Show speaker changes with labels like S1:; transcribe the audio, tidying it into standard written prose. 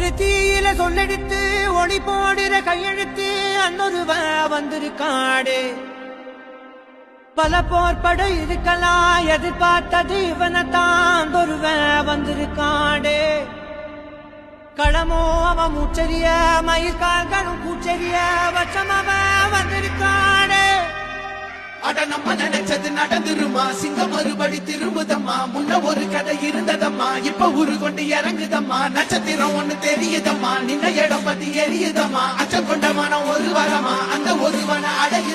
S1: ஒரு தீயில சொல்லெடுத்து ஒளி போடுற கையெழுத்து அன்னொருவ வந்திருக்காடு. பல போர்பட இருக்கலாம் எதிர்பார்த்தது இவனைத்தான் ஒருவ வந்திருக்காடு. களமோ அவன் மூச்சரிய மயிர்கால்களும் கூச்சரிய வச்சம் அவன் வந்திருக்காடு.
S2: அட நம்ம நினைச்சது நடந்துருமா, சிங்கம் மறுபடி திரும்புதம்மா. முன்ன ஒரு கதை இருந்ததம்மா, இப்ப உரு கொண்டு இறங்குதம்மா. நட்சத்திரம் ஒண்ணு தெரியுதம்மா, நின்ன இடம் பத்தி எரியுதம்மா. அச்சம் கொண்ட மனம் ஒரு வரமா, அந்த ஒருவனை அடைய